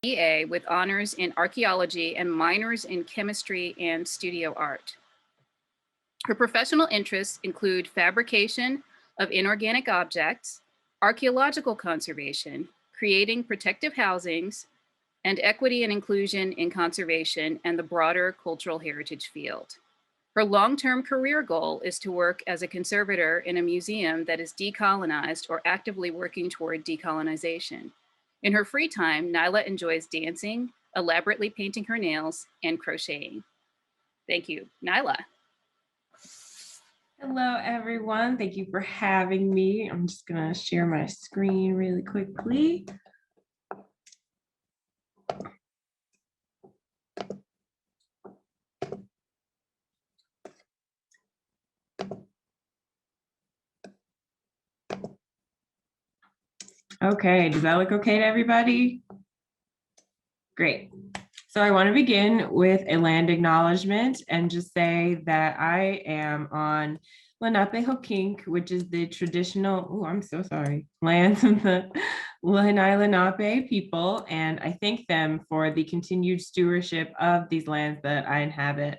BA with honors in archaeology and minors in chemistry and studio art. Her professional interests include fabrication of inorganic objects, archaeological conservation, creating protective housings, and equity and inclusion in conservation and the broader cultural heritage field. Her long-term career goal is to work as a conservator in a museum that is decolonized or actively working toward decolonization. In her free time, Nylah enjoys dancing, elaborately painting her nails, and crocheting. Thank you, Nylah. Hello, everyone. Thank you for having me. I'm just going to share my screen really quickly. Okay, does that look okay to everybody? Great. So I want to begin with a land acknowledgement and just say that I am on Lenape-Hoquink, which is the traditional, lands of the Lenni Lenape people, and I thank them for the continued stewardship of these lands that I inhabit.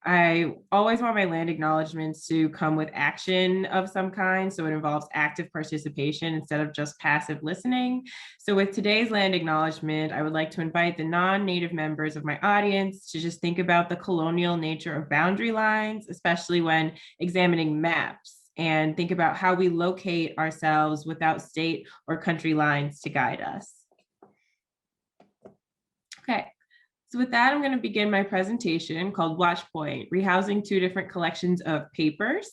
I always want my land acknowledgements to come with action of some kind, so it involves active participation instead of just passive listening. So with today's land acknowledgement, I would like to invite the non-Native members of my audience to just think about the colonial nature of boundary lines, especially when examining maps, and think about how we locate ourselves without state or country lines to guide us. Okay. So with that, I'm going to begin my presentation called Watchpoint, Rehousing Two Different Collections of Papers.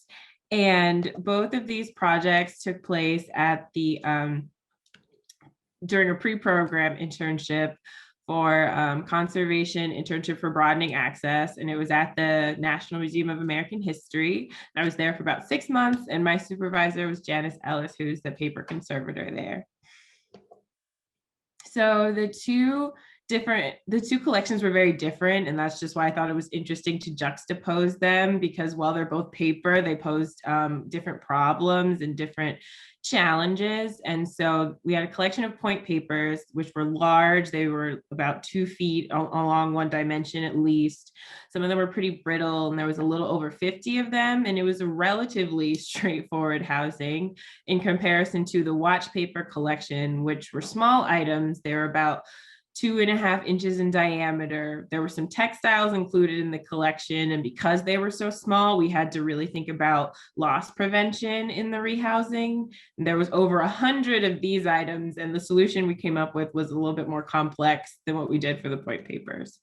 And both of these projects took place at the during a pre-program internship for conservation internship for broadening access. And it was at the National Museum of American History. I was there for about 6 months, and my supervisor was Janice Ellis, who's the paper conservator there. So the two collections were very different, and that's just why I thought it was interesting to juxtapose them, because while they're both paper, they posed different problems and different challenges. And so we had a collection of point papers, which were large. They were about 2 feet along one dimension at least. Some of them were pretty brittle, and there was a little over 50 of them, and it was a relatively straightforward housing in comparison to the watch paper collection, which were small items. They were about 2.5 inches in diameter. There were some textiles included in the collection, and because they were so small, we had to really think about loss prevention in the rehousing. And there was over 100 of these items, and the solution we came up with was a little bit more complex than what we did for the point papers.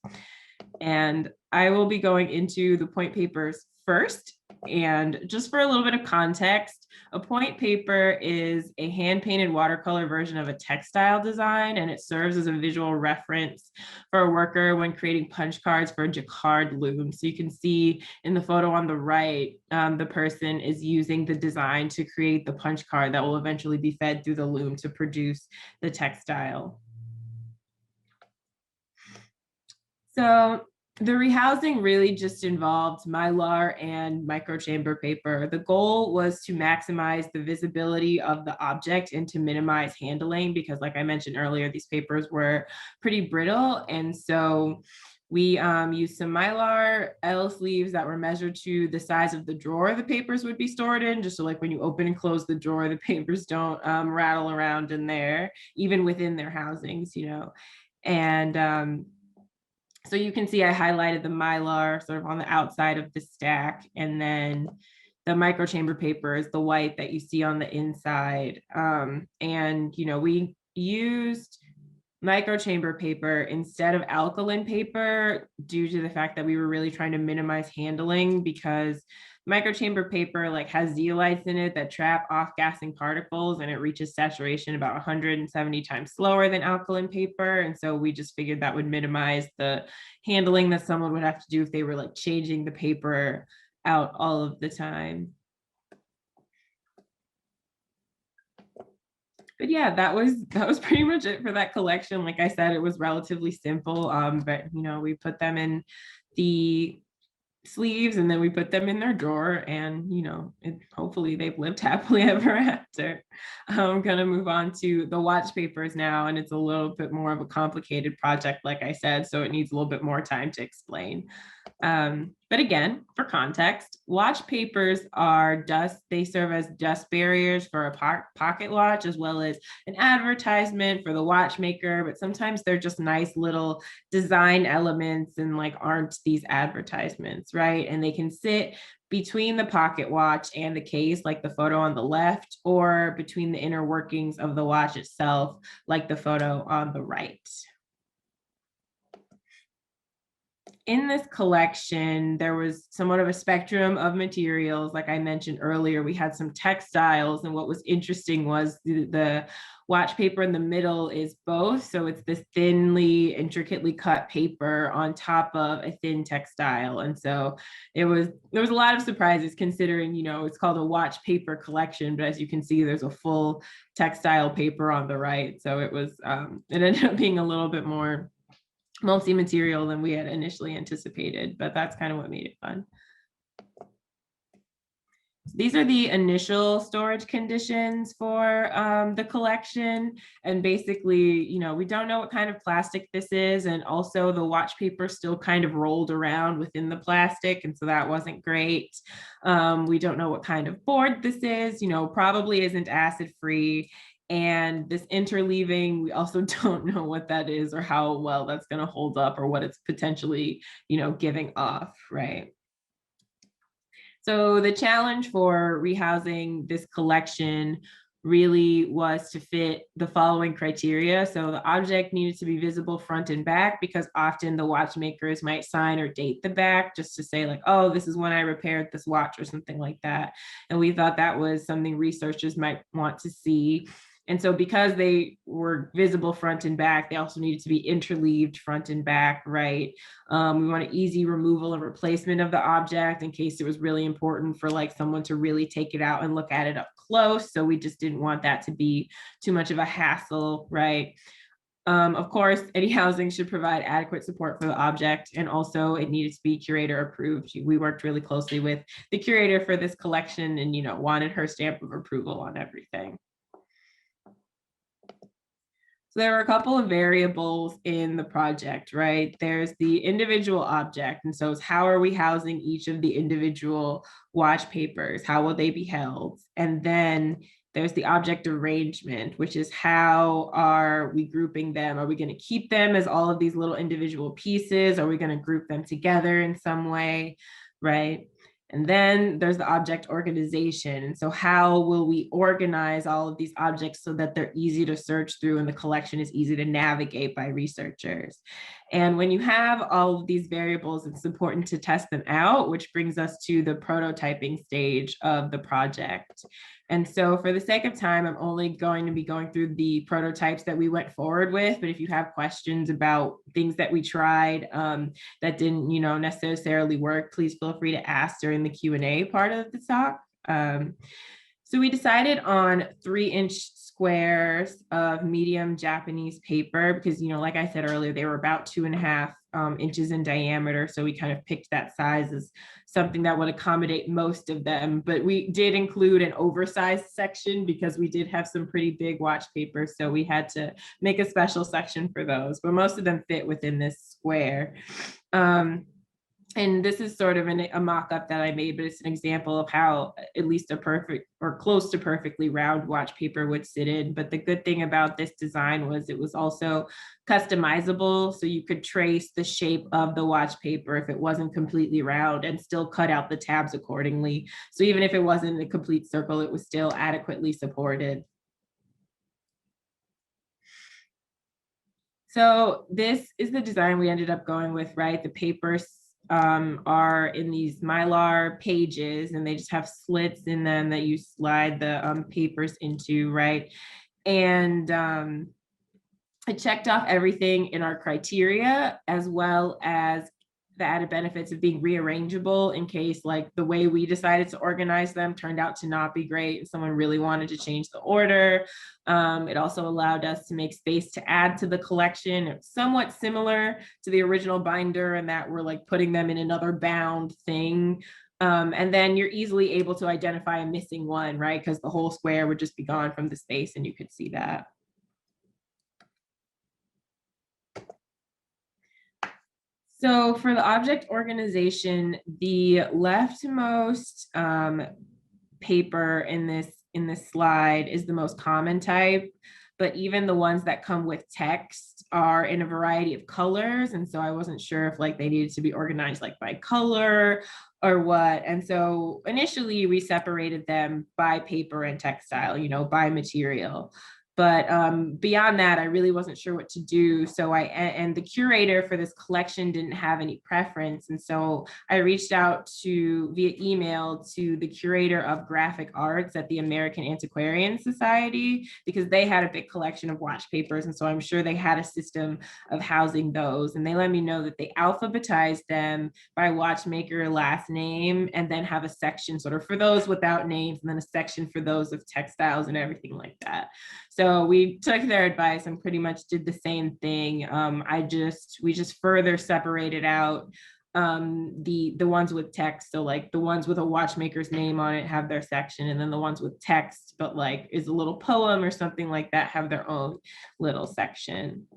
And I will be going into the point papers first. And just for a little bit of context, a point paper is a hand-painted watercolor version of a textile design, and it serves as a visual reference for a worker when creating punch cards for a jacquard loom. So you can see in the photo on the right, the person is using the design to create the punch card that will eventually be fed through the loom to produce the textile. So the rehousing really just involved Mylar and microchamber paper. The goal was to maximize the visibility of the object and to minimize handling, because like I mentioned earlier, these papers were pretty brittle. And so we used some Mylar L sleeves that were measured to the size of the drawer the papers would be stored in, just so like when you open and close the drawer, the papers don't rattle around in there, even within their housings, you know. And so you can see I highlighted the Mylar sort of on the outside of the stack, and then the microchamber paper is the white that you see on the inside. And, you know, we used microchamber paper instead of alkaline paper due to the fact that we were really trying to minimize handling, because microchamber paper like has zeolites in it that trap off-gassing particles, and it reaches saturation about 170 times slower than alkaline paper. And so we just figured that would minimize the handling that someone would have to do if they were like changing the paper out all of the time. But yeah, that was pretty much it for that collection. Like I said, it was relatively simple, but you know, we put them in the sleeves, and then we put them in their drawer, and hopefully they've lived happily ever after. I'm gonna move on to the watch papers now, and it's a little bit more of a complicated project, like I said, so it needs a little bit more time to explain. But again, for context, watch papers are dust. They serve as dust barriers for a pocket watch, as well as an advertisement for the watchmaker. But sometimes they're just nice little design elements and like aren't these advertisements, right? And they can sit between the pocket watch and the case, like the photo on the left, or between the inner workings of the watch itself, like the photo on the right. In this collection, there was somewhat of a spectrum of materials. Like I mentioned earlier, we had some textiles, and what was interesting was the watch paper in the middle is both. So it's this thinly, intricately cut paper on top of a thin textile. And so there was a lot of surprises, considering, it's called a watch paper collection, but as you can see, there's a full textile paper on the right. So it ended up being a little bit more multi-material than we had initially anticipated, but that's kind of what made it fun. These are the initial storage conditions for the collection. And basically, we don't know what kind of plastic this is. And also the watch paper still kind of rolled around within the plastic. And so that wasn't great. We don't know what kind of board this is, probably isn't acid-free. And this interleaving, we also don't know what that is or how well that's going to hold up or what it's potentially, giving off, right? So the challenge for rehousing this collection really was to fit the following criteria. So the object needed to be visible front and back, because often the watchmakers might sign or date the back just to say like, oh, this is when I repaired this watch or something like that. And we thought that was something researchers might want to see. And so because they were visible front and back, they also needed to be interleaved front and back, right? We want an easy removal and replacement of the object in case it was really important for like someone to really take it out and look at it up close. So we just didn't want that to be too much of a hassle, right? Of course, any housing should provide adequate support for the object, and also it needed to be curator approved. We worked really closely with the curator for this collection and, wanted her stamp of approval on everything. So there are a couple of variables in the project, right? There's the individual object. And so it's how are we housing each of the individual watch papers? How will they be held? And then there's the object arrangement, which is how are we grouping them? Are we going to keep them as all of these little individual pieces? Are we going to group them together in some way, right? And then there's the object organization. And so how will we organize all of these objects so that they're easy to search through and the collection is easy to navigate by researchers? And when you have all of these variables, it's important to test them out, which brings us to the prototyping stage of the project. And so for the sake of time, I'm only going to be going through the prototypes that we went forward with. But if you have questions about things that we tried that didn't, necessarily work, please feel free to ask during the Q&A part of the talk. So we decided on 3-inch squares of medium Japanese paper because, like I said earlier, they were about 2.5 inches in diameter. So we kind of picked that size as something that would accommodate most of them. But we did include an oversized section because we did have some pretty big watch papers. So we had to make a special section for those, but most of them fit within this square. And this is sort of a mock-up that I made, but it's an example of how at least a perfect or close to perfectly round watch paper would sit in. But the good thing about this design was it was also customizable. So you could trace the shape of the watch paper if it wasn't completely round and still cut out the tabs accordingly. So even if it wasn't a complete circle, it was still adequately supported. So this is the design we ended up going with, right? The papers are in these Mylar pages, and they just have slits in them that you slide the papers into, right? And I checked off everything in our criteria, as well as the added benefits of being rearrangeable in case like the way we decided to organize them turned out to not be great and someone really wanted to change the order. It also allowed us to make space to add to the collection. It's somewhat similar to the original binder in that we're like putting them in another bound thing. And then you're easily able to identify a missing one, right? Because the whole square would just be gone from the space and you could see that. So for the object organization, the leftmost paper in this slide is the most common type, but even the ones that come with text are in a variety of colors. And so I wasn't sure if like they needed to be organized like by color or what. And so initially we separated them by paper and textile, you know, by material. But beyond that, I really wasn't sure what to do. So and the curator for this collection didn't have any preference. And so I reached out via email to the curator of graphic arts at the American Antiquarian Society, because they had a big collection of watch papers. And so I'm sure they had a system of housing those. And they let me know that they alphabetized them by watchmaker last name, and then have a section sort of for those without names, and then a section for those of textiles and everything like that. So we took their advice and pretty much did the same thing. We just further separated out the ones with text. So like the ones with a watchmaker's name on it have their section, and then the ones with text, but like is a little poem or something like that, have their own little section. And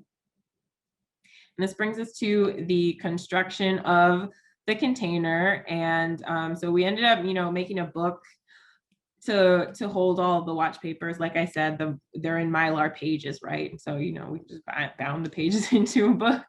this brings us to the construction of the container. And so we ended up, making a book to hold all the watch papers. Like I said, they're in Mylar pages, right? So, we just bound the pages into a book.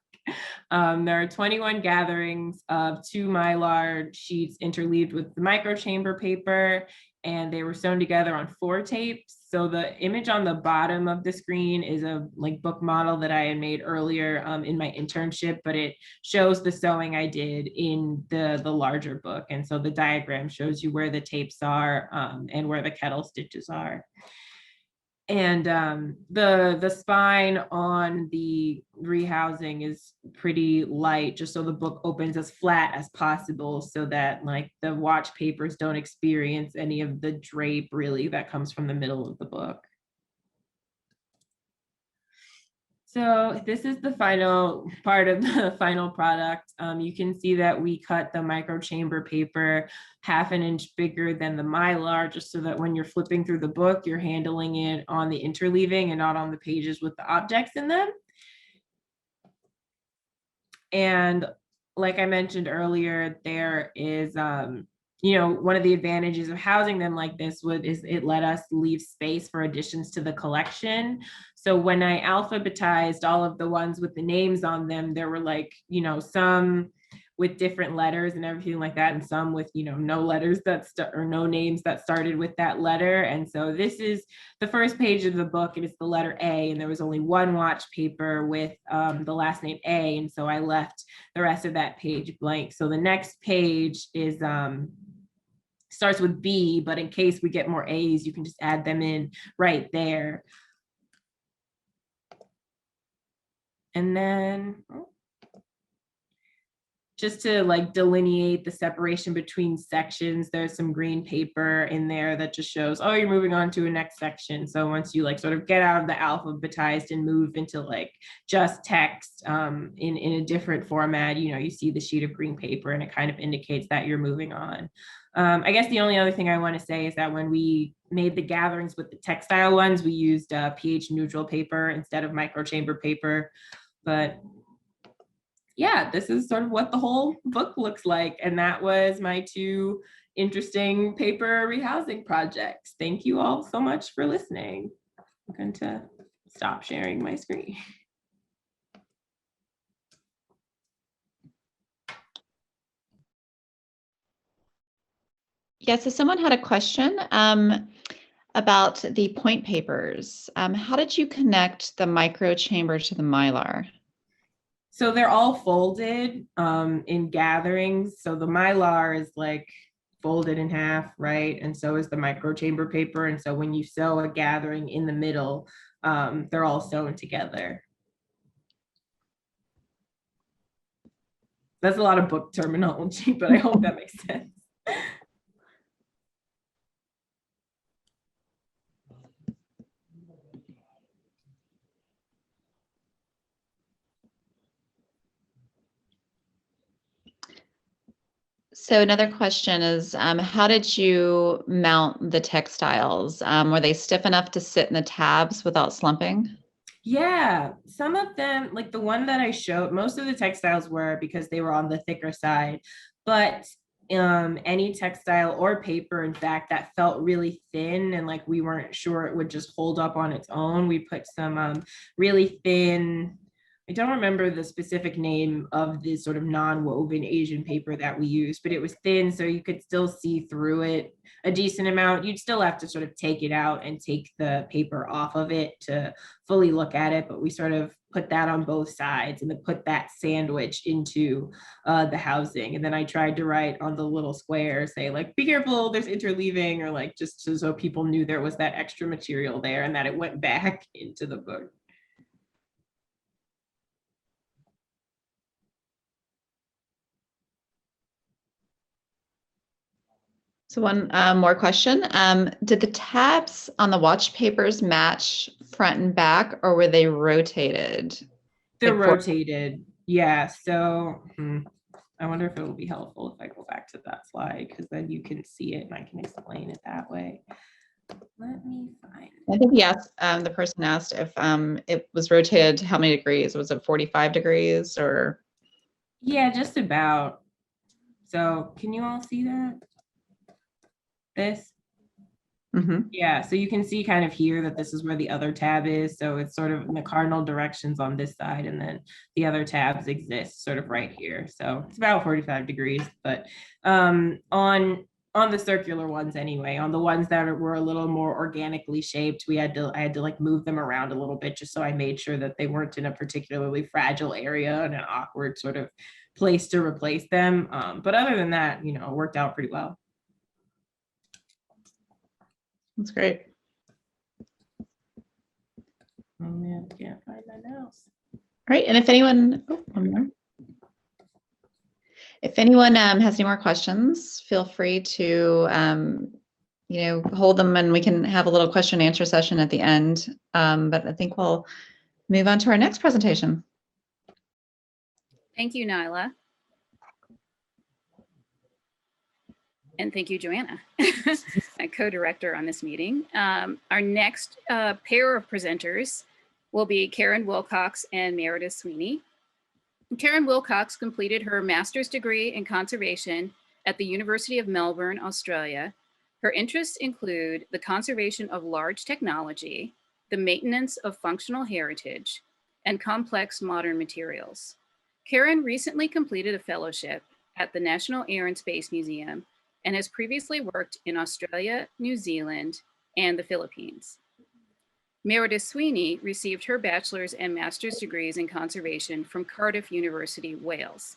There are 21 gatherings of 2 Mylar sheets interleaved with the microchamber paper, and they were sewn together on 4 tapes. So the image on the bottom of the screen is a book model that I had made earlier in my internship, but it shows the sewing I did in the larger book. And so the diagram shows you where the tapes are and where the kettle stitches are. And the spine on the rehousing is pretty light, just so the book opens as flat as possible, so that the watch papers don't experience any of the drape really that comes from the middle of the book. So this is the final part of the final product. You can see that we cut the microchamber paper 1/2 inch bigger than the Mylar, just so that when you're flipping through the book, you're handling it on the interleaving and not on the pages with the objects in them. And like I mentioned earlier, there is, one of the advantages of housing them like this is it let us leave space for additions to the collection. So when I alphabetized all of the ones with the names on them, there were some with different letters and everything like that, and some with no letters or no names that started with that letter. And so this is the first page of the book, and it's the letter A, and there was only 1 watch paper with the last name A, and so I left the rest of that page blank. So the next page is starts with B, but in case we get more A's, you can just add them in right there. And then just to delineate the separation between sections, there's some green paper in there that just shows, oh, you're moving on to a next section. So once you sort of get out of the alphabetized and move into just text in a different format, you see the sheet of green paper, and it kind of indicates that you're moving on. I guess the only other thing I want to say is that when we made the gatherings with the textile ones, we used pH neutral paper instead of microchamber paper. But yeah, this is sort of what the whole book looks like. And that was my 2 interesting paper rehousing projects. Thank you all so much for listening. I'm going to stop sharing my screen. Yeah, so someone had a question about the point papers. How did you connect the microchamber to the Mylar? So they're all folded in gatherings. So the Mylar is folded in half, right? And so is the microchamber paper. And so when you sew a gathering in the middle, they're all sewn together. That's a lot of book terminology, but I hope that makes sense. So another question is, how did you mount the textiles? Were they stiff enough to sit in the tabs without slumping? Yeah, some of them, like the one that I showed, most of the textiles were because they were on the thicker side, but any textile or paper, in fact, that felt really thin and like we weren't sure it would just hold up on its own, we put some really thin, I don't remember the specific name of this sort of non-woven Asian paper that we used, but it was thin so you could still see through it a decent amount. You'd still have to sort of take it out and take the paper off of it to fully look at it, but we sort of put that on both sides and then put that sandwich into the housing. And then I tried to write on the little square, say like, be careful, there's interleaving, or like just so people knew there was that extra material there and that it went back into the book. So one more question. Did the tabs on the watch papers match front and back, or were they rotated? They're Like rotated. Yeah. So I wonder if it will be helpful if I go back to that slide, because then you can see it and I can explain it that way. Let me find. I think he asked, the person asked if it was rotated how many degrees? Was it 45 degrees or? Yeah, just about. So can you all see that? This? Mm-hmm. Yeah, so you can see kind of here that this is where the other tab is. So it's sort of in the cardinal directions on this side, and then the other tabs exist sort of right here. So it's about 45 degrees, but on the circular ones anyway, on the ones that were a little more organically shaped, I had to like move them around a little bit just so I made sure that they weren't in a particularly fragile area and an awkward sort of place to replace them. But other than that, it worked out pretty well. That's great. Oh man, can't find my mouse. All right, and if anyone, if anyone has any more questions, feel free to hold them, and we can have a little question and answer session at the end. But I think we'll move on to our next presentation. Thank you, Nylah. And thank you, Joanna, my co-director on this meeting. Our next pair of presenters will be Karen Wilcox and Meredith Sweeney. Karen Wilcox completed her master's degree in conservation at the University of Melbourne, Australia. Her interests include the conservation of large technology, the maintenance of functional heritage, and complex modern materials. Karen recently completed a fellowship at the National Air and Space Museum and has previously worked in Australia, New Zealand, and the Philippines. Meredith Sweeney received her bachelor's and master's degrees in conservation from Cardiff University, Wales.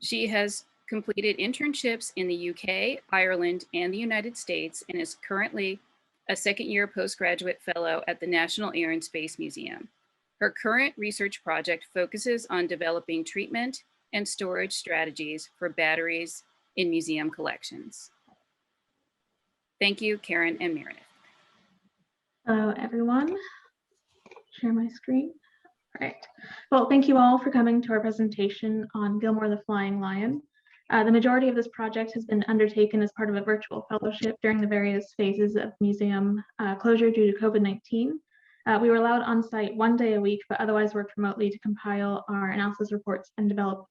She has completed internships in the UK, Ireland, and the United States, and is currently a second-year postgraduate fellow at the National Air and Space Museum. Her current research project focuses on developing treatment and storage strategies for batteries in museum collections. Thank you, Karen and Meredith. Hello, everyone. Share my screen. All right. Well, thank you all for coming to our presentation on Gilmore the Flying Lion. The majority of this project has been undertaken as part of a virtual fellowship during the various phases of museum closure due to COVID-19. We were allowed on site 1 day a week, but otherwise worked remotely to compile our analysis reports and develop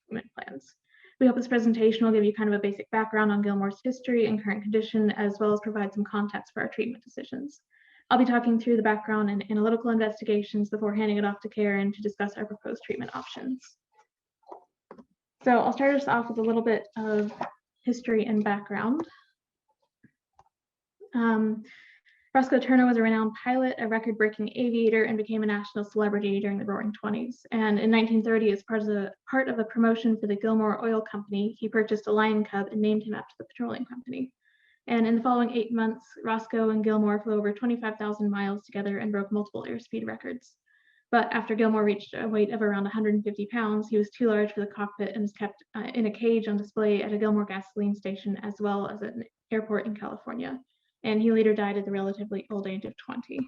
treatment plans. We hope this presentation will give you kind of a basic background on Gilmore's history and current condition, as well as provide some context for our treatment decisions. I'll be talking through the background and analytical investigations before handing it off to Karen to discuss our proposed treatment options. So I'll start us off with a little bit of history and background. Roscoe Turner was a renowned pilot, a record-breaking aviator, and became a national celebrity during the Roaring '20s. And in 1930, as part of a promotion for the Gilmore Oil Company, he purchased a lion cub and named him after the petroleum company. And in the following 8 months, Roscoe and Gilmore flew over 25,000 miles together and broke multiple airspeed records. But after Gilmore reached a weight of around 150 pounds, he was too large for the cockpit and was kept in a cage on display at a Gilmore gasoline station as well as at an airport in California. And he later died at the relatively old age of 20.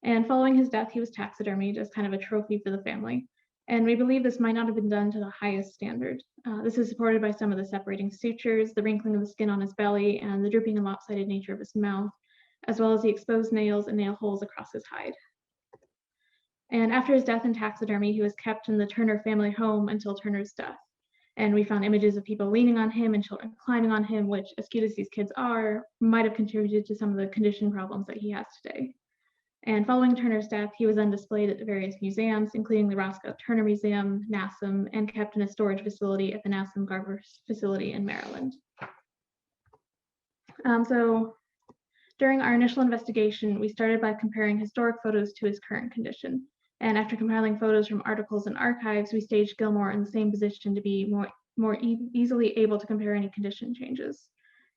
And following his death, he was taxidermied as kind of a trophy for the family. And we believe this might not have been done to the highest standard. This is supported by some of the separating sutures, the wrinkling of the skin on his belly, and the drooping and lopsided nature of his mouth, as well as the exposed nails and nail holes across his hide. And after his death in taxidermy, he was kept in the Turner family home until Turner's death. And we found images of people leaning on him and children climbing on him, which, as cute as these kids are, might have contributed to some of the condition problems that he has today. And following Turner's death, he was then displayed at the various museums, including the Roscoe Turner Museum, NASM, and kept in a storage facility at the NASM Garber facility in Maryland. So during our initial investigation, we started by comparing historic photos to his current condition. And after compiling photos from articles and archives, we staged Gilmore in the same position to be more easily able to compare any condition changes.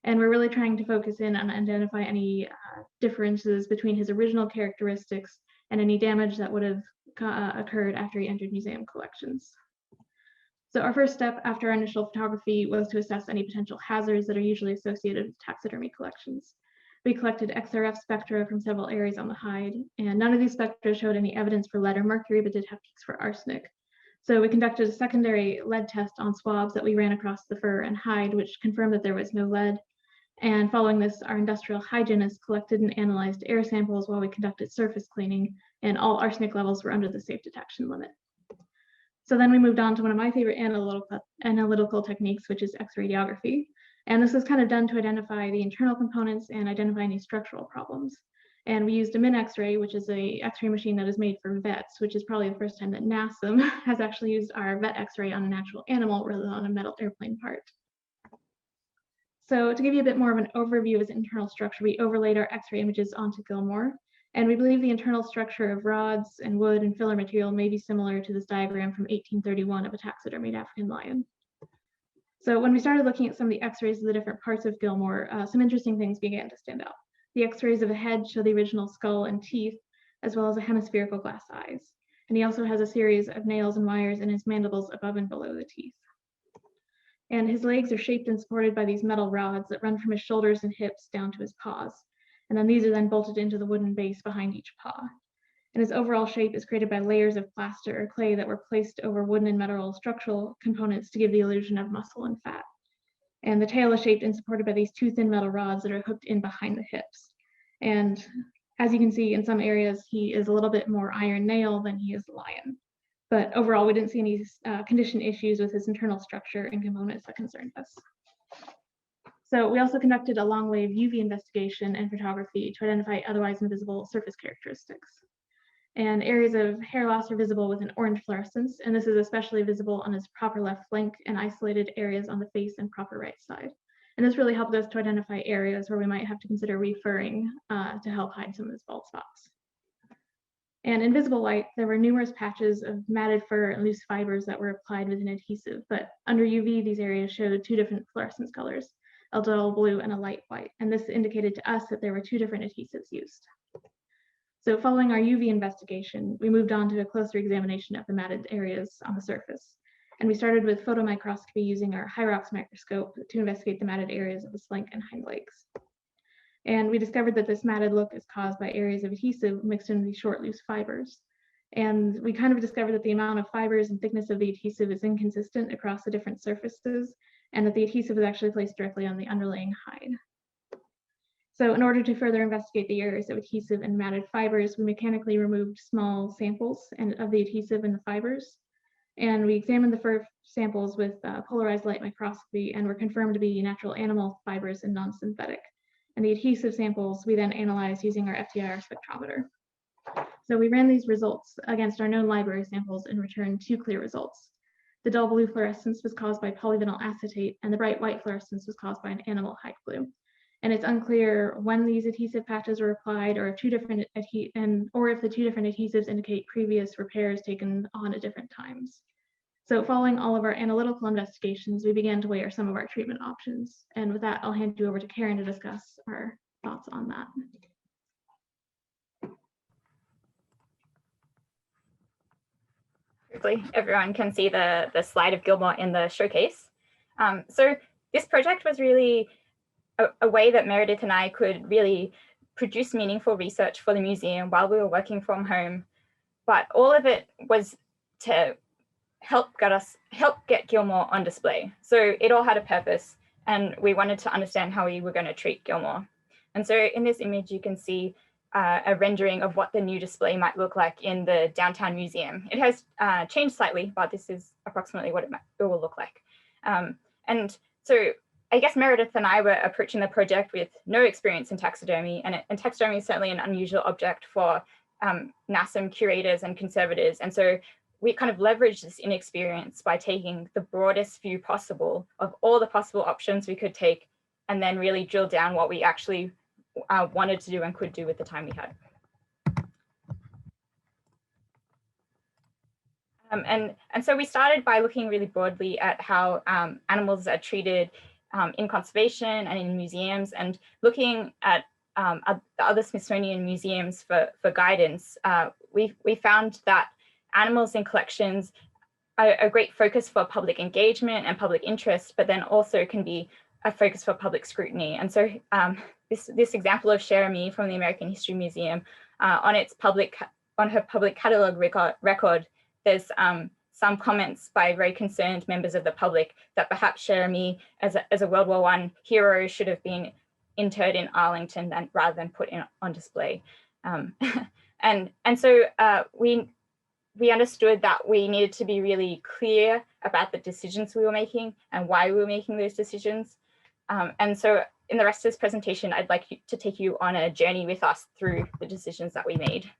And we're really trying to focus in on identify any differences between his original characteristics and any damage that would have occurred after he entered museum collections. So our first step after our initial photography was to assess any potential hazards that are usually associated with taxidermy collections. We collected XRF spectra from several areas on the hide, and none of these spectra showed any evidence for lead or mercury, but did have peaks for arsenic. So we conducted a secondary lead test on swabs that we ran across the fur and hide, which confirmed that there was no lead. And following this, our industrial hygienist collected and analyzed air samples while we conducted surface cleaning, and all arsenic levels were under the safe detection limit. So then we moved on to one of my favorite analytical techniques, which is X-radiography. And this is kind of done to identify the internal components and identify any structural problems. And we used a Min X-ray, which is a X-ray machine that is made for vets, which is probably the first time that NASM has actually used our vet X-ray on an actual animal rather than on a metal airplane part. So to give you a bit more of an overview of his internal structure, we overlaid our X-ray images onto Gilmore, and we believe the internal structure of rods and wood and filler material may be similar to this diagram from 1831 of a taxidermied African lion. So when we started looking at some of the X-rays of the different parts of Gilmore, some interesting things began to stand out. The X-rays of the head show the original skull and teeth, as well as a hemispherical glass eyes. And he also has a series of nails and wires in his mandibles above and below the teeth. And his legs are shaped and supported by these metal rods that run from his shoulders and hips down to his paws. And then these are then bolted into the wooden base behind each paw. And his overall shape is created by layers of plaster or clay that were placed over wooden and metal structural components to give the illusion of muscle and fat. And the tail is shaped and supported by these two thin metal rods that are hooked in behind the hips. And as you can see, in some areas, he is a little bit more iron nail than he is lion. But overall, we didn't see any condition issues with his internal structure and components that concerned us. So we also conducted a long wave UV investigation and photography to identify otherwise invisible surface characteristics. And areas of hair loss are visible with an orange fluorescence, and this is especially visible on his proper left flank and isolated areas on the face and proper right side. And this really helped us to identify areas where we might have to consider refurring to help hide some of his bald spots. And in visible light, there were numerous patches of matted fur and loose fibers that were applied with an adhesive, but under UV, these areas showed two different fluorescence colors, a dull blue and a light white. And this indicated to us that there were two different adhesives used. So following our UV investigation, we moved on to a closer examination of the matted areas on the surface. And we started with photomicroscopy using our Hyrox microscope to investigate the matted areas of the flank and hind legs. And we discovered that this matted look is caused by areas of adhesive mixed in these short, loose fibers. And we kind of discovered that the amount of fibers and thickness of the adhesive is inconsistent across the different surfaces, and that the adhesive is actually placed directly on the underlaying hide. So in order to further investigate the areas of adhesive and matted fibers, we mechanically removed small samples of the adhesive and the fibers. And we examined the fur samples with polarized light microscopy and were confirmed to be natural animal fibers and non-synthetic. And the adhesive samples we then analyzed using our FTIR spectrometer. So we ran these results against our known library samples and returned two clear results. The dull blue fluorescence was caused by polyvinyl acetate, and the bright white fluorescence was caused by an animal hide glue. And it's unclear when these adhesive patches were applied, or if the two different adhesives indicate previous repairs taken on at different times. So following all of our analytical investigations, we began to weigh some of our treatment options. And with that, I'll hand you over to Karen to discuss our thoughts on that. hopefully everyone can see the slide of Gilmore in the showcase. So this project was really a way that Meredith and I could really produce meaningful research for the museum while we were working from home. But all of it was to help get Gilmore on display. So it all had a purpose, and we wanted to understand how we were going to treat Gilmore. And so in this image, you can see a rendering of what the new display might look like in the downtown museum. It has changed slightly, but this is approximately what it will look like. And so I guess Meredith and I were approaching the project with no experience in taxidermy, and taxidermy is certainly an unusual object for NASM curators and conservators. And so we kind of leveraged this inexperience by taking the broadest view possible of all the possible options we could take, and then really drill down what we actually wanted to do and could do with the time we had. And so we started by looking really broadly at how animals are treated in conservation and in museums, and looking at the other Smithsonian museums for guidance. We found that animals in collections are a great focus for public engagement and public interest, but then also can be a focus for public scrutiny. And so this example of Cher from the American History Museum, on her public catalog record, there's some comments by very concerned members of the public that perhaps Cher as a World War I hero should have been interred in Arlington rather than put on display. And so we understood that we needed to be really clear about the decisions we were making and why we were making those decisions. And so in the rest of this presentation, I'd like to take you on a journey with us through the decisions that we made.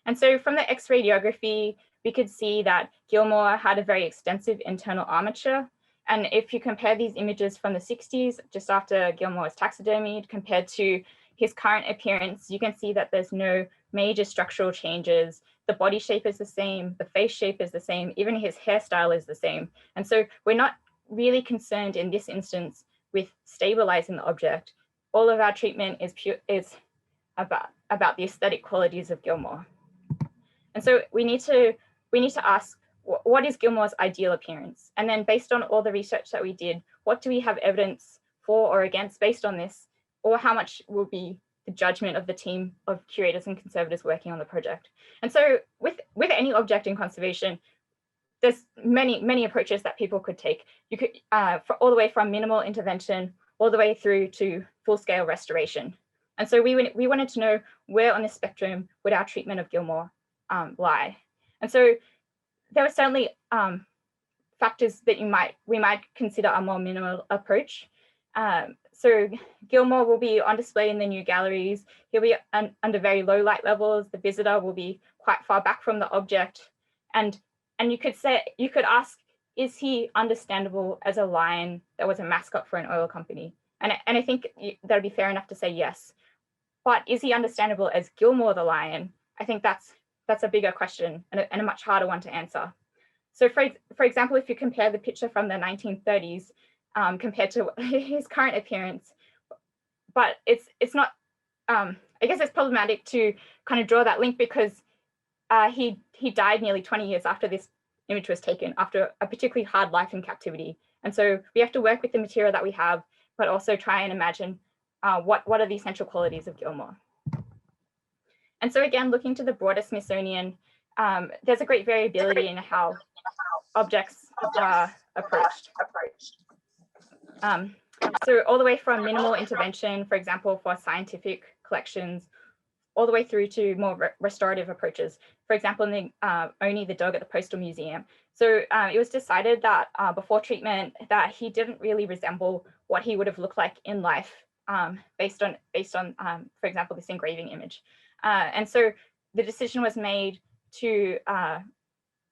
And so from the X-radiography, we could see that Gilmore had a very extensive internal armature. And if you compare these images from the 60s, just after Gilmore was taxidermied, compared to his current appearance, you can see that there's no major structural changes. The body shape is the same, the face shape is the same, even his hairstyle is the same. And so we're not really concerned in this instance with stabilizing the object. All of our treatment is about the aesthetic qualities of Gilmore. And so we need to ask, what is Gilmore's ideal appearance? And then based on all the research that we did, what do we have evidence for or against based on this? Or how much will be the judgment of the team of curators and conservators working on the project? And so with any object in conservation, there's many approaches that people could take. You could, all the way from minimal intervention, all the way through to full-scale restoration. And so we wanted to know where on the spectrum would our treatment of Gilmore lie. And so there were certainly factors that we might consider a more minimal approach. So Gilmore will be on display in the new galleries. He'll be under very low light levels. The visitor will be quite far back from the object. And you could ask, is he understandable as a lion that was a mascot for an oil company? And I think that'd be fair enough to say yes. But is he understandable as Gilmore the lion? I think that's a bigger question and a much harder one to answer. So for example, if you compare the picture from the 1930s compared to his current appearance, but it's not, I guess it's problematic to kind of draw that link because he died nearly 20 years after this image was taken, after a particularly hard life in captivity. And so we have to work with the material that we have, but also try and imagine what are the essential qualities of Gilmore. And so again, looking to the broader Smithsonian, there's a great variability in how objects are approached. So all the way from minimal intervention, for example, for scientific collections, all the way through to more restorative approaches. For example, in the Oni the dog at the Postal Museum. So it was decided that before treatment that he didn't really resemble what he would have looked like in life based on for example, this engraving image. And so the decision was made to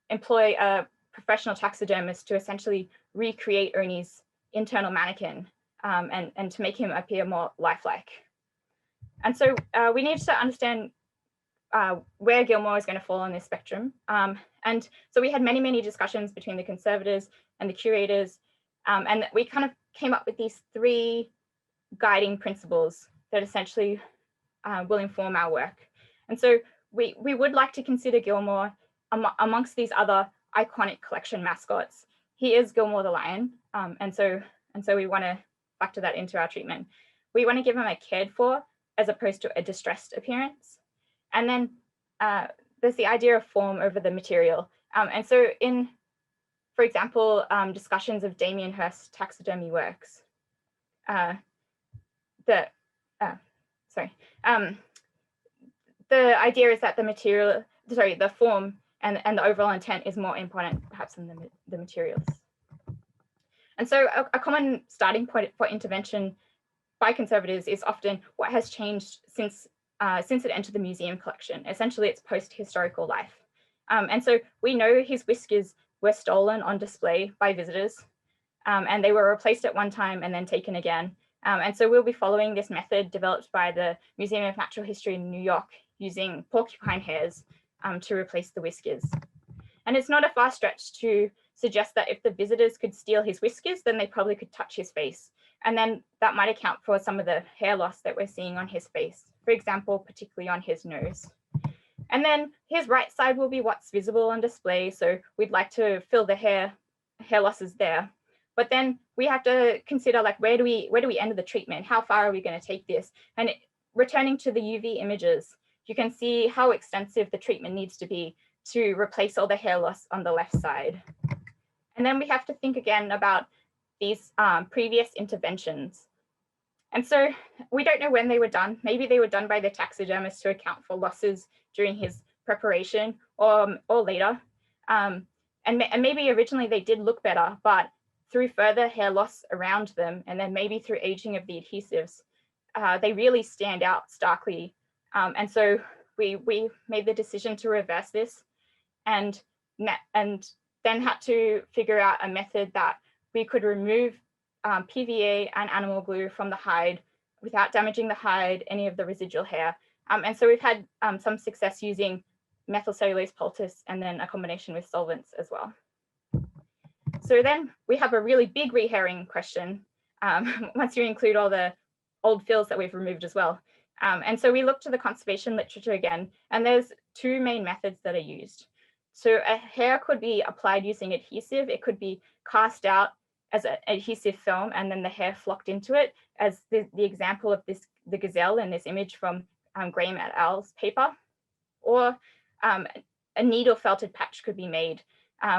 employ a professional taxidermist to essentially recreate Oni's internal mannequin and to make him appear more lifelike. And so we need to understand where Gilmore is going to fall on this spectrum. And so we had many discussions between the conservators and the curators, and we kind of came up with these 3 guiding principles that essentially will inform our work. And so we would like to consider Gilmore amongst these other iconic collection mascots, he is Gilmore the lion. And so we want to factor that into our treatment. We want to give him a cared for as opposed to a distressed appearance. And then there's the idea of form over the material. And so in, for example, discussions of Damien Hirst's taxidermy works, the idea is that the material, the form and the overall intent is more important perhaps than the materials. And so a common starting point for intervention by conservators is often what has changed since it entered the museum collection. Essentially, it's post-historical life. And so we know his whiskers were stolen on display by visitors, and they were replaced at one time and then taken again. And so we'll be following this method developed by the Museum of Natural History in New York using porcupine hairs to replace the whiskers. And it's not a far stretch to suggest that if the visitors could steal his whiskers, then they probably could touch his face. And then that might account for some of the hair loss that we're seeing on his face, for example, particularly on his nose. And then his right side will be what's visible on display. So we'd like to fill the hair losses there. But then we have to consider, like, where do we end the treatment? How far are we going to take this? And returning to the UV images, you can see how extensive the treatment needs to be to replace all the hair loss on the left side. And then we have to think again about these previous interventions. And so we don't know when they were done. Maybe they were done by the taxidermist to account for losses during his preparation or later. And maybe originally they did look better, but through further hair loss around them, and then maybe through aging of the adhesives, they really stand out starkly. And so we made the decision to reverse this and then had to figure out a method that we could remove PVA and animal glue from the hide without damaging the hide, any of the residual hair. And so we've had some success using methylcellulose poultice and then a combination with solvents as well. So then we have a really big rehairing question once you include all the old fills that we've removed as well. And so we look to the conservation literature again, and there's two main methods that are used. So a hair could be applied using adhesive. It could be cast out as an adhesive film and then the hair flocked into it, as the example of the gazelle in this image from Graham et al.'s paper. Or a needle felted patch could be made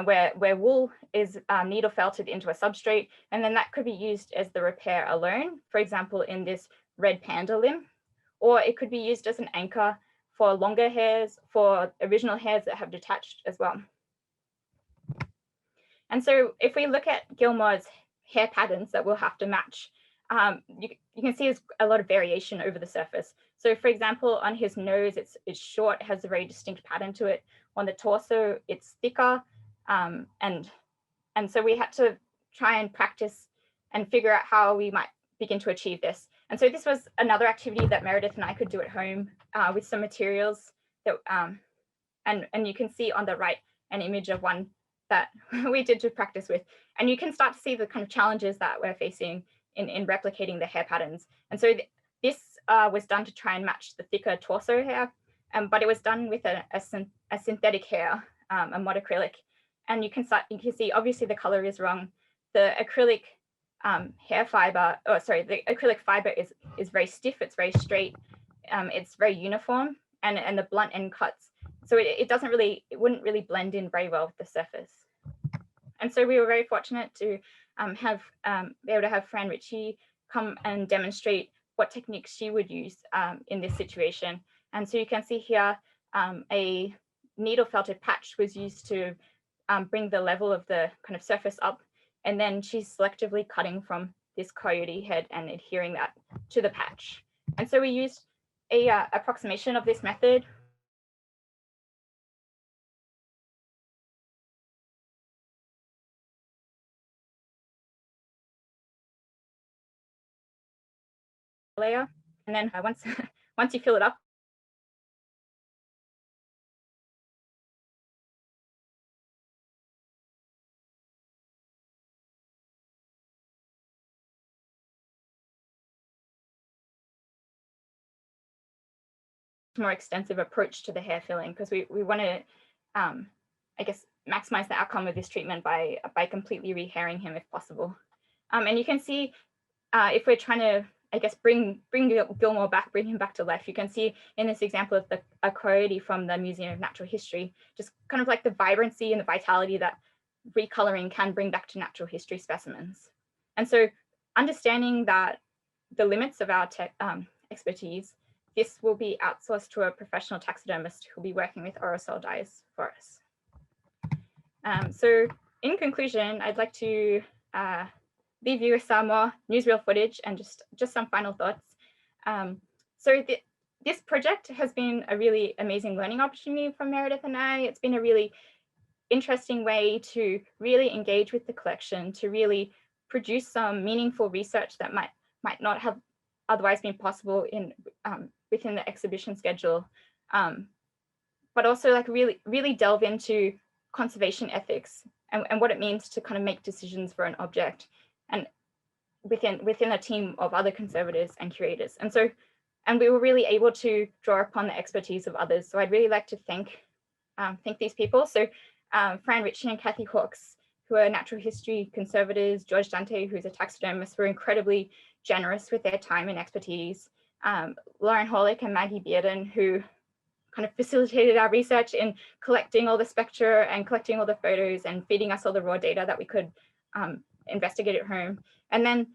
where wool is needle felted into a substrate, and then that could be used as the repair alone, for example, in this red panda limb. Or it could be used as an anchor for longer hairs, for original hairs that have detached as well. And so if we look at Gilmore's hair patterns that we'll have to match, you can see there's a lot of variation over the surface. So for example, on his nose, it's short, it has a very distinct pattern to it. On the torso, it's thicker. And so we had to try and practice and figure out how we might begin to achieve this. And so this was another activity that Meredith and I could do at home with some materials that, and you can see on the right an image of one that we did to practice with. And you can start to see the kind of challenges that we're facing in replicating the hair patterns. And so this was done to try and match the thicker torso hair, but it was done with a synthetic hair, a monocrylic. And you can see obviously the color is wrong. The acrylic hair fiber, the acrylic fiber is very stiff, it's very straight, it's very uniform, and the blunt end cuts. So it wouldn't really blend in very well with the surface. And so we were very fortunate to be able to have Fran Ritchie come and demonstrate what techniques she would use in this situation. And so you can see here a needle felted patch was used to bring the level of the kind of surface up, and then she's selectively cutting from this coyote head and adhering that to the patch. And so we used a approximation of this method. Layer, and then once you fill it up, more extensive approach to the hair filling, because we want to I guess, maximize the outcome of this treatment by completely rehairing him if possible. And you can see if we're trying to, I guess, bring Gilmore back, bring him back to life, you can see in this example of a coyote from the Museum of Natural History, just kind of like the vibrancy and the vitality that recoloring can bring back to natural history specimens. And so understanding that the limits of our expertise, this will be outsourced to a professional taxidermist who'll be working with aerosol dyes for us. So in conclusion, I'd like to leave you with some more newsreel footage and just some final thoughts. This project has been a really amazing learning opportunity for Meredith and I. It's been a really interesting way to really engage with the collection, to really produce some meaningful research that might not have otherwise been possible within the exhibition schedule, but also like really delve into conservation ethics and what it means to kind of make decisions for an object, and within a team of other conservators and curators. And we were really able to draw upon the expertise of others. So I'd really like to thank these people. So Fran Ritchie and Kathy Hawkes, who are natural history conservators, George Dante, who's a taxidermist, were incredibly generous with their time and expertise. Lauren Horlick and Maggie Bearden, who kind of facilitated our research in collecting all the spectra and collecting all the photos and feeding us all the raw data that we could investigate at home. And then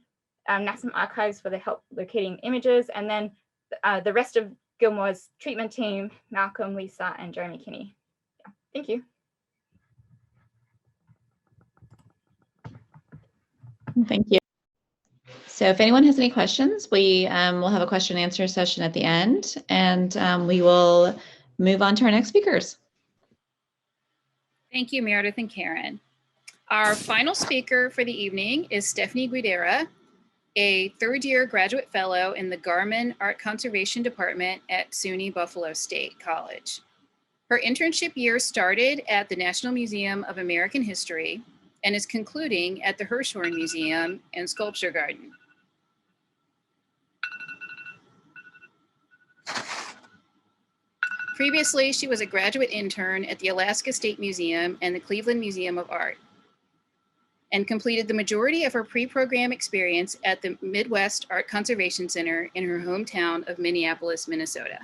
NASM Archives for the help locating images. And then the rest of Gilmore's treatment team, Malcolm, Lisa, and Jeremy Kinney. Yeah, thank you. Thank you. So if anyone has any questions, we will have a question and answer session at the end, and we will move on to our next speakers. Thank you, Meredith and Karen. Our final speaker for the evening is Stephanie Guidera, a third-year graduate fellow in the Garman Art Conservation Department at SUNY Buffalo State College. Her internship year started at the National Museum of American History and is concluding at the Hirshhorn Museum and Sculpture Garden. Previously, she was a graduate intern at the Alaska State Museum and the Cleveland Museum of Art, and completed the majority of her pre-program experience at the Midwest Art Conservation Center in her hometown of Minneapolis, Minnesota.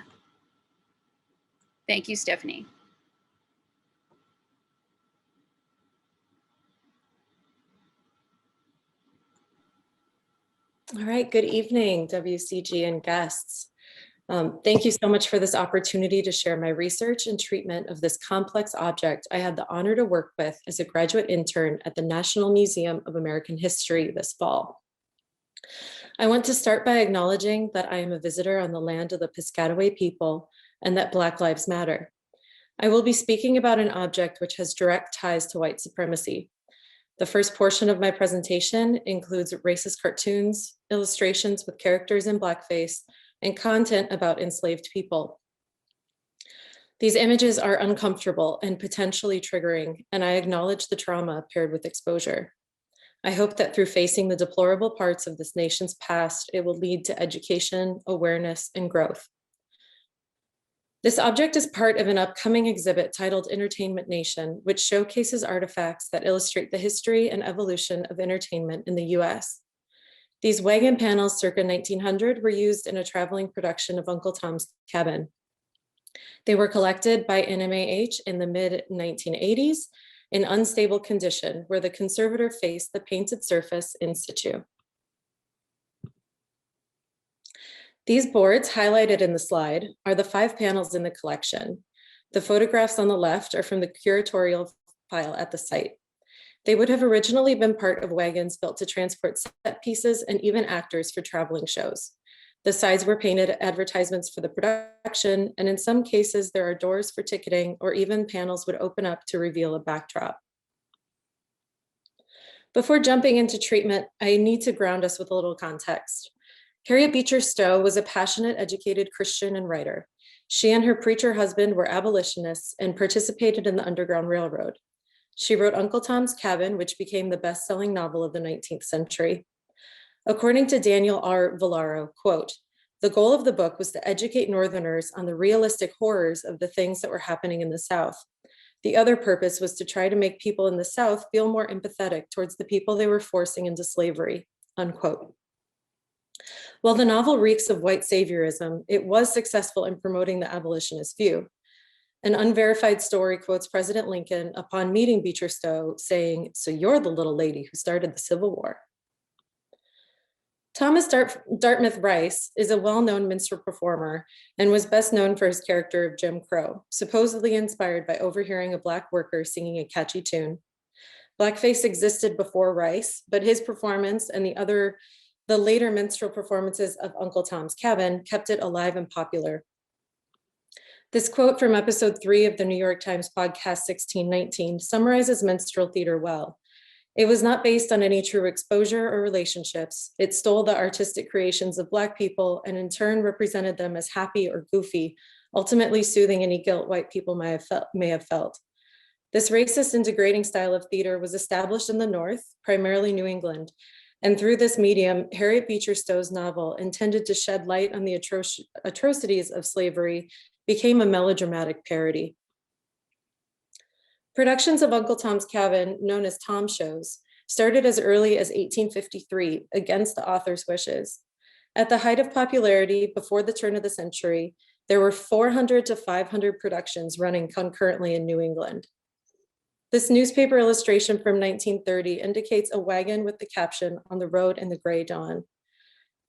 Thank you, Stephanie. All right, good evening, WCG and guests. Thank you so much for this opportunity to share my research and treatment of this complex object I had the honor to work with as a graduate intern at the National Museum of American History this fall. I want to start by acknowledging that I am a visitor on the land of the Piscataway people and that Black Lives Matter. I will be speaking about an object which has direct ties to white supremacy. The first portion of my presentation includes racist cartoons, illustrations with characters in blackface, and content about enslaved people. These images are uncomfortable and potentially triggering, and I acknowledge the trauma paired with exposure. I hope that through facing the deplorable parts of this nation's past, it will lead to education, awareness, and growth. This object is part of an upcoming exhibit titled Entertainment Nation, which showcases artifacts that illustrate the history and evolution of entertainment in the US. These wagon panels circa 1900 were used in a traveling production of Uncle Tom's Cabin. They were collected by NMAH in the mid-1980s in unstable condition, where the conservator faced the painted surface in situ. These boards highlighted in the slide are the 5 panels in the collection. The photographs on the left are from the curatorial file at the site. They would have originally been part of wagons built to transport set pieces and even actors for traveling shows. The sides were painted advertisements for the production, and in some cases there are doors for ticketing, or even panels would open up to reveal a backdrop. Before jumping into treatment, I need to ground us with a little context. Harriet Beecher Stowe was a passionate, educated Christian and writer. She and her preacher husband were abolitionists and participated in the Underground Railroad. She wrote Uncle Tom's Cabin, which became the best-selling novel of the 19th century. According to Daniel R. Villaro, quote, "The goal of the book was to educate Northerners on the realistic horrors of the things that were happening in the South. The other purpose was to try to make people in the South feel more empathetic towards the people they were forcing into slavery, unquote. While the novel reeks of white saviorism, it was successful in promoting the abolitionist view. An unverified story quotes President Lincoln upon meeting Beecher Stowe saying, "So you're the little lady who started the Civil War." Thomas Dartmouth Rice is a well-known minstrel performer and was best known for his character of Jim Crow, supposedly inspired by overhearing a Black worker singing a catchy tune. Blackface existed before Rice, but his performance and the later minstrel performances of Uncle Tom's Cabin kept it alive and popular. This quote from episode 3 of the New York Times podcast 1619 summarizes minstrel theater well. It was not based on any true exposure or relationships. It stole the artistic creations of Black people and in turn represented them as happy or goofy, ultimately soothing any guilt white people may have felt. This racist and degrading style of theater was established in the North, primarily New England, and through this medium, Harriet Beecher Stowe's novel, intended to shed light on the atrocities of slavery, became a melodramatic parody. Productions of Uncle Tom's Cabin, known as Tom shows, started as early as 1853 against the author's wishes. At the height of popularity before the turn of the century, there were 400 to 500 productions running concurrently in New England. This newspaper illustration from 1930 indicates a wagon with the caption, "On the road in the gray dawn."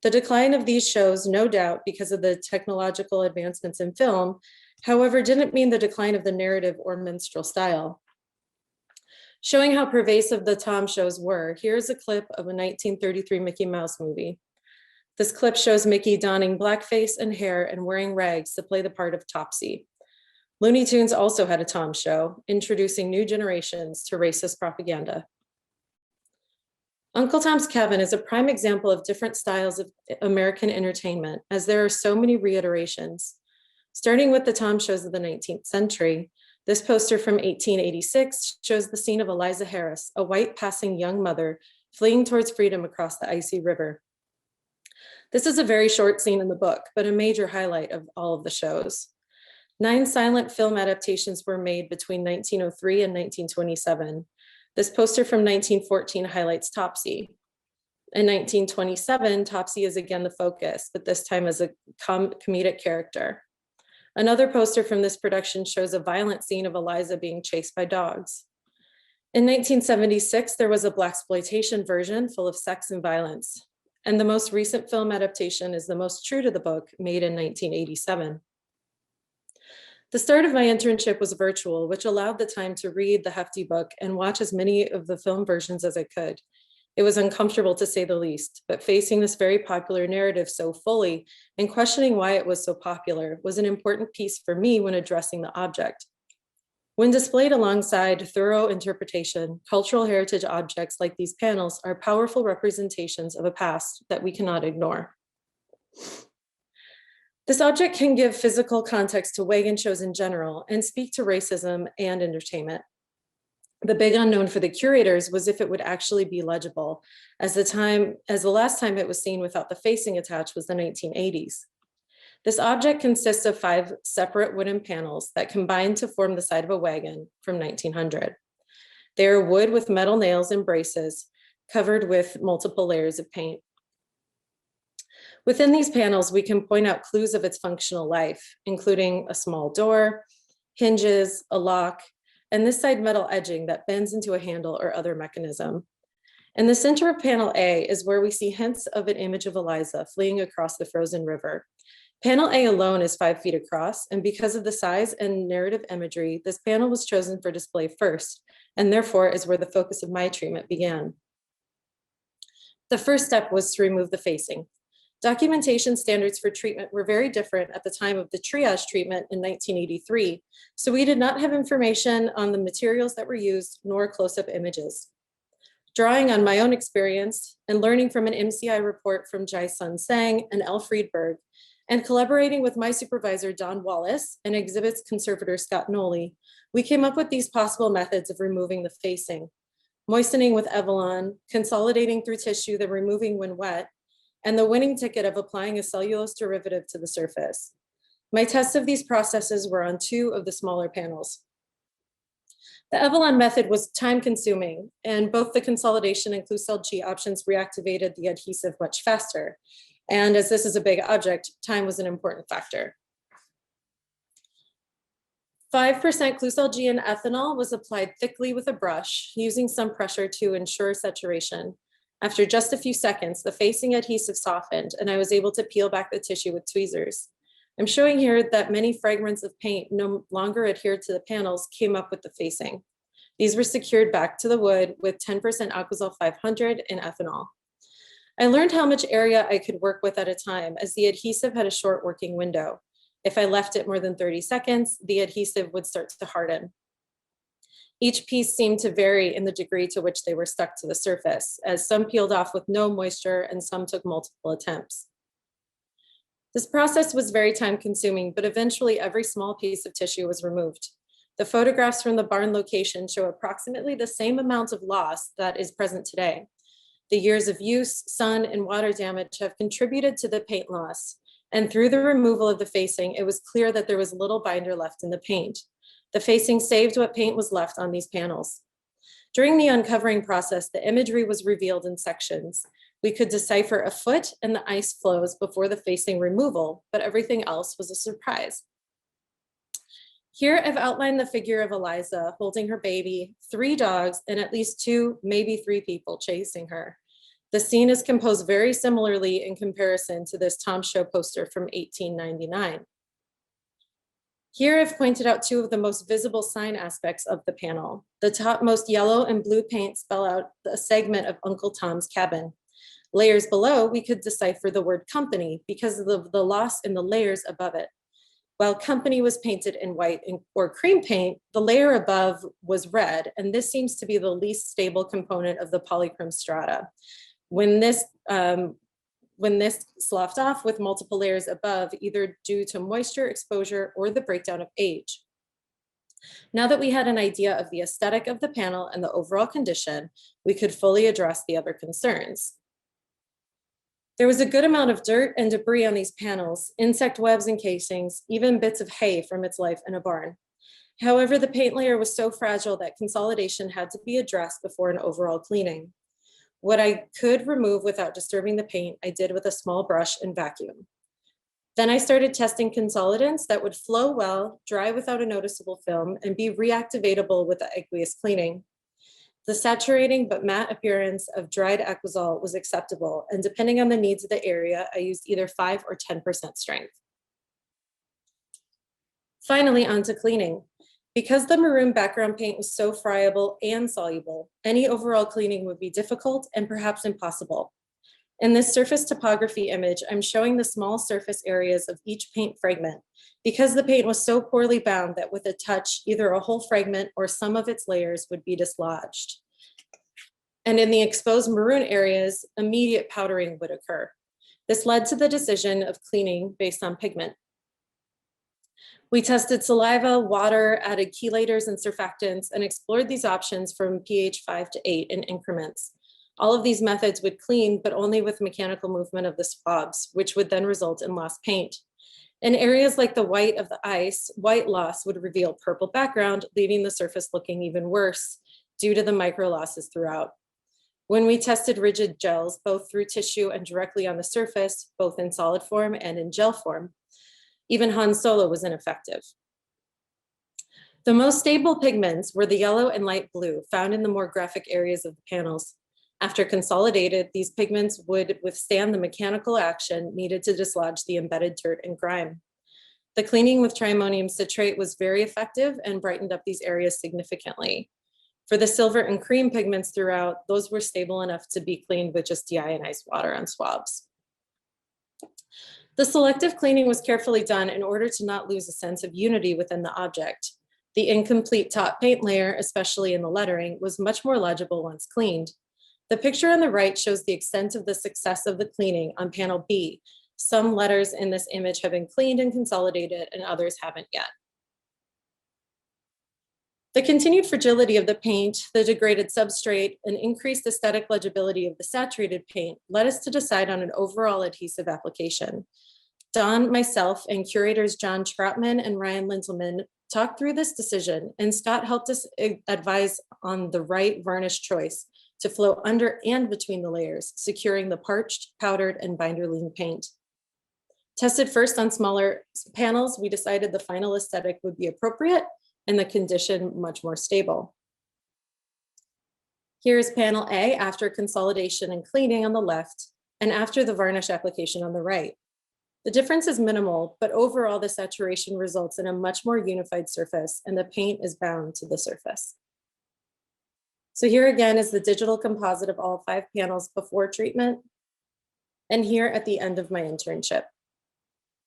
The decline of these shows, no doubt because of the technological advancements in film, however, didn't mean the decline of the narrative or minstrel style. Showing how pervasive the Tom shows were, here's a clip of a 1933 Mickey Mouse movie. This clip shows Mickey donning blackface and hair and wearing rags to play the part of Topsy. Looney Tunes also had a Tom show, introducing new generations to racist propaganda. Uncle Tom's Cabin is a prime example of different styles of American entertainment, as there are so many reiterations. Starting with the Tom shows of the 19th century, this poster from 1886 shows the scene of Eliza Harris, a white passing young mother fleeing towards freedom across the icy river. This is a very short scene in the book, but a major highlight of all of the shows. 9 silent film adaptations were made between 1903 and 1927. This poster from 1914 highlights Topsy. In 1927, Topsy is again the focus, but this time as a comedic character. Another poster from this production shows a violent scene of Eliza being chased by dogs. In 1976, there was a blaxploitation version full of sex and violence. And the most recent film adaptation is the most true to the book, made in 1987. The start of my internship was virtual, which allowed the time to read the hefty book and watch as many of the film versions as I could. It was uncomfortable to say the least, but facing this very popular narrative so fully and questioning why it was so popular was an important piece for me when addressing the object. When displayed alongside thorough interpretation, cultural heritage objects like these panels are powerful representations of a past that we cannot ignore. This object can give physical context to wagon shows in general and speak to racism and entertainment. The big unknown for the curators was if it would actually be legible, as the last time it was seen without the facing attached was the 1980s. This object consists of 5 separate wooden panels that combine to form the side of a wagon from 1900. They are wood with metal nails and braces covered with multiple layers of paint. Within these panels, we can point out clues of its functional life, including a small door, hinges, a lock, and this side metal edging that bends into a handle or other mechanism. In the center of panel A is where we see hints of an image of Eliza fleeing across the frozen river. Panel A alone is 5 feet across, and because of the size and narrative imagery, this panel was chosen for display first, and therefore is where the focus of my treatment began. The first step was to remove the facing. Documentation standards for treatment were very different at the time of the triage treatment in 1983, so we did not have information on the materials that were used nor close-up images. Drawing on my own experience and learning from an MCI report from Jai-Sun Sang and L. Friedberg, and collaborating with my supervisor, Don Wallace, and exhibits conservator Scott Noley, we came up with these possible methods of removing the facing: moistening with Evolon, consolidating through tissue, then removing when wet, and the winning ticket of applying a cellulose derivative to the surface. My tests of these processes were on 2 of the smaller panels. The Evelyn method was time consuming, and both the consolidation and Klucel G options reactivated the adhesive much faster. And as this is a big object, time was an important factor. 5% Klucel G and ethanol was applied thickly with a brush, using some pressure to ensure saturation. After just a few seconds, the facing adhesive softened, and I was able to peel back the tissue with tweezers. I'm showing here that many fragments of paint no longer adhered to the panels came up with the facing. These were secured back to the wood with 10% Alkazol 500 and ethanol. I learned how much area I could work with at a time, as the adhesive had a short working window. If I left it more than 30 seconds, the adhesive would start to harden. Each piece seemed to vary in the degree to which they were stuck to the surface, as some peeled off with no moisture and some took multiple attempts. This process was very time consuming, but eventually every small piece of tissue was removed. The photographs from the barn location show approximately the same amount of loss that is present today. The years of use, sun, and water damage have contributed to the paint loss. And through the removal of the facing, it was clear that there was little binder left in the paint. The facing saved what paint was left on these panels. During the uncovering process, the imagery was revealed in sections. We could decipher a foot and the ice flows before the facing removal, but everything else was a surprise. Here I've outlined the figure of Eliza holding her baby, 3 dogs, and at least 2, maybe 3 people chasing her. The scene is composed very similarly in comparison to this Tom Show poster from 1899. Here I've pointed out 2 of the most visible sign aspects of the panel. The topmost yellow and blue paint spell out a segment of Uncle Tom's cabin. Layers below, we could decipher the word company because of the loss in the layers above it. While company was painted in white or cream paint, the layer above was red, and this seems to be the least stable component of the polychrome strata. When this sloughed off with multiple layers above, either due to moisture exposure or the breakdown of age. Now that we had an idea of the aesthetic of the panel and the overall condition, we could fully address the other concerns. There was a good amount of dirt and debris on these panels, insect webs and casings, even bits of hay from its life in a barn. However, the paint layer was so fragile that consolidation had to be addressed before an overall cleaning. What I could remove without disturbing the paint, I did with a small brush and vacuum. Then I started testing consolidants that would flow well, dry without a noticeable film, and be reactivatable with the aqueous cleaning. The saturating but matte appearance of dried Aquazol was acceptable, and depending on the needs of the area, I used either 5 or 10% strength. Finally, on to cleaning. Because the maroon background paint was so friable and soluble, any overall cleaning would be difficult and perhaps impossible. In this surface topography image, I'm showing the small surface areas of each paint fragment because the paint was so poorly bound that with a touch, either a whole fragment or some of its layers would be dislodged. And in the exposed maroon areas, immediate powdering would occur. This led to the decision of cleaning based on pigment. We tested saliva, water, added chelators and surfactants, and explored these options from pH 5 to 8 in increments. All of these methods would clean, but only with mechanical movement of the swabs, which would then result in lost paint. In areas like the white of the ice, white loss would reveal purple background, leaving the surface looking even worse due to the micro losses throughout. When we tested rigid gels, both through tissue and directly on the surface, both in solid form and in gel form, even Han Solo was ineffective. The most stable pigments were the yellow and light blue found in the more graphic areas of the panels. After consolidated, these pigments would withstand the mechanical action needed to dislodge the embedded dirt and grime. The cleaning with triammonium citrate was very effective and brightened up these areas significantly. For the silver and cream pigments throughout, those were stable enough to be cleaned with just deionized water on swabs. The selective cleaning was carefully done in order to not lose a sense of unity within the object. The incomplete top paint layer, especially in the lettering, was much more legible once cleaned. The picture on the right shows the extent of the success of the cleaning on panel B. Some letters in this image have been cleaned and consolidated, and others haven't yet. The continued fragility of the paint, the degraded substrate, and increased aesthetic legibility of the saturated paint led us to decide on an overall adhesive application. Don, myself, and curators John Troutman and Ryan Lintelman talked through this decision, and Scott helped us advise on the right varnish choice to flow under and between the layers, securing the parched, powdered, and binderling paint. Tested first on smaller panels, we decided the final aesthetic would be appropriate and the condition much more stable. Here's panel A after consolidation and cleaning on the left, and after the varnish application on the right. The difference is minimal, but overall the saturation results in a much more unified surface, and the paint is bound to the surface. So here again is the digital composite of all 5 panels before treatment, and here at the end of my internship.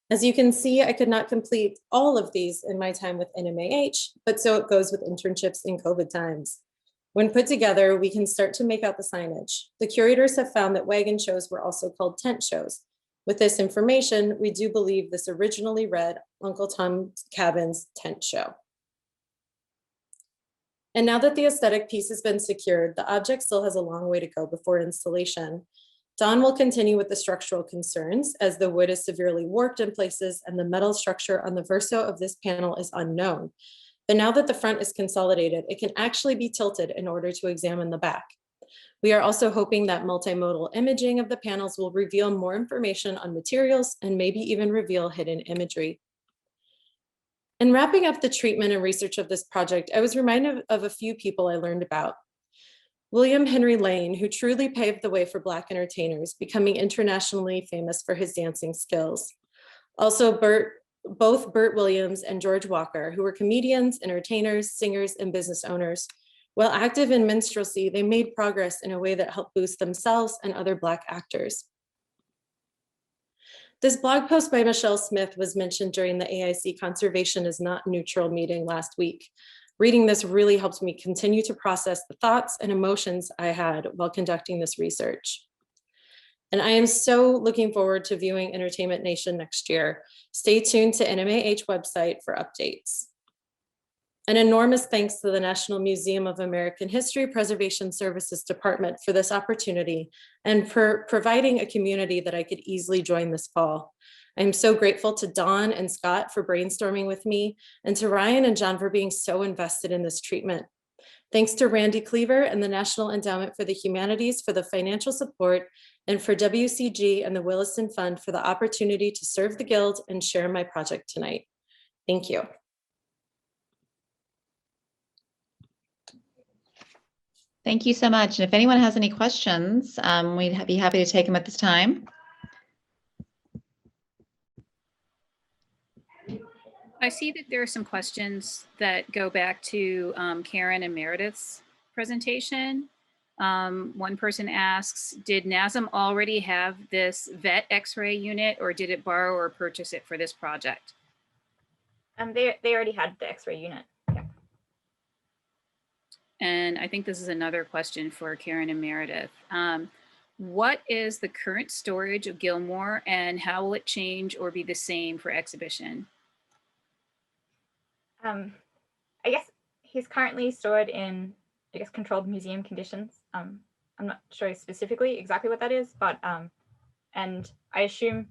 As you can see, I could not complete all of these in my time with NMAH, but so it goes with internships in COVID times. When put together, we can start to make out the signage. The curators have found that wagon shows were also called tent shows. With this information, we do believe this originally read Uncle Tom's Cabin's Tent Show. And now that the aesthetic piece has been secured, the object still has a long way to go before installation. Don will continue with the structural concerns as the wood is severely warped in places and the metal structure on the verso of this panel is unknown. But now that the front is consolidated, it can actually be tilted in order to examine the back. We are also hoping that multimodal imaging of the panels will reveal more information on materials and maybe even reveal hidden imagery. In wrapping up the treatment and research of this project, I was reminded of a few people I learned about. William Henry Lane, who truly paved the way for Black entertainers, becoming internationally famous for his dancing skills. Also, both Burt Williams and George Walker, who were comedians, entertainers, singers, and business owners. While active in minstrelsy, they made progress in a way that helped boost themselves and other Black actors. This blog post by Michelle Smith was mentioned during the AIC Conservation is Not Neutral meeting last week. Reading this really helped me continue to process the thoughts and emotions I had while conducting this research. And I am so looking forward to viewing Entertainment Nation next year. Stay tuned to NMAH website for updates. An enormous thanks to the National Museum of American History Preservation Services Department for this opportunity and for providing a community that I could easily join this fall. I'm so grateful to Dawn and Scott for brainstorming with me, and to Ryan and John for being so invested in this treatment. Thanks to Randy Cleaver and the National Endowment for the Humanities for the financial support, and for WCG and the Williston Fund for the opportunity to serve the Guild and share my project tonight. Thank you. Thank you so much. And if anyone has any questions, we'd be happy to take them at this time. I see that there are some questions that go back to Karen and Meredith's presentation. One person asks, did NASM already have this vet X-ray unit, or did it borrow or purchase it for this project? They already had the X-ray unit. Yeah. And I think this is another question for Karen and Meredith. What is the current storage of Gilmore, and how will it change or be the same for exhibition? I guess he's currently stored in, I guess, controlled museum conditions. I'm not sure specifically exactly what that is, but and I assume,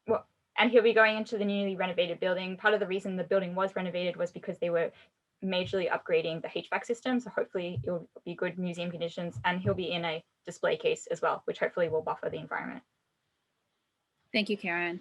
well, and he'll be going into the newly renovated building. Part of the reason the building was renovated was because they were majorly upgrading the HVAC system, so hopefully it will be good museum conditions, and he'll be in a display case as well, which hopefully will buffer the environment. Thank you, Karen.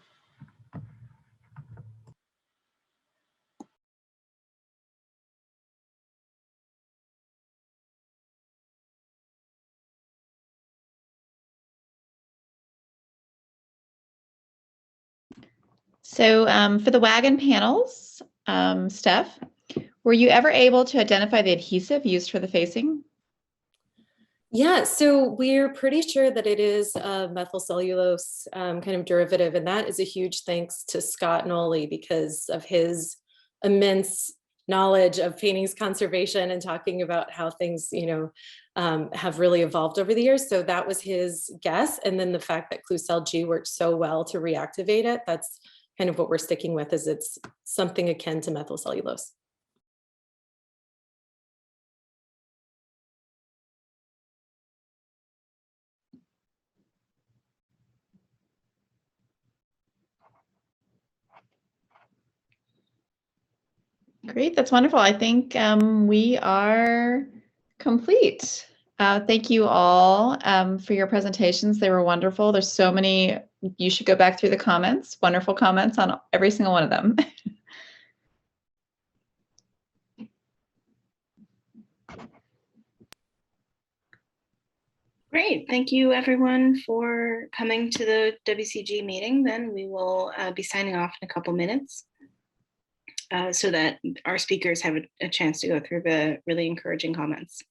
So for the wagon panels, Steph, were you ever able to identify the adhesive used for the facing? Yeah, so we're pretty sure that it is a methyl cellulose kind of derivative, and that is a huge thanks to Scott Nolly because of his immense knowledge of paintings conservation and talking about how things, have really evolved over the years. So that was his guess, and then the fact that Klucel G worked so well to reactivate it, that's kind of what we're sticking with, is it's something akin to methyl cellulose. Great, that's wonderful. I think we are complete. Thank you all for your presentations. They were wonderful. There's so many. You should go back through the comments. Wonderful comments on every single one of them. Great. Thank you, everyone, for coming to the WCG meeting. Then we will be signing off in a couple minutes so that our speakers have a chance to go through the really encouraging comments.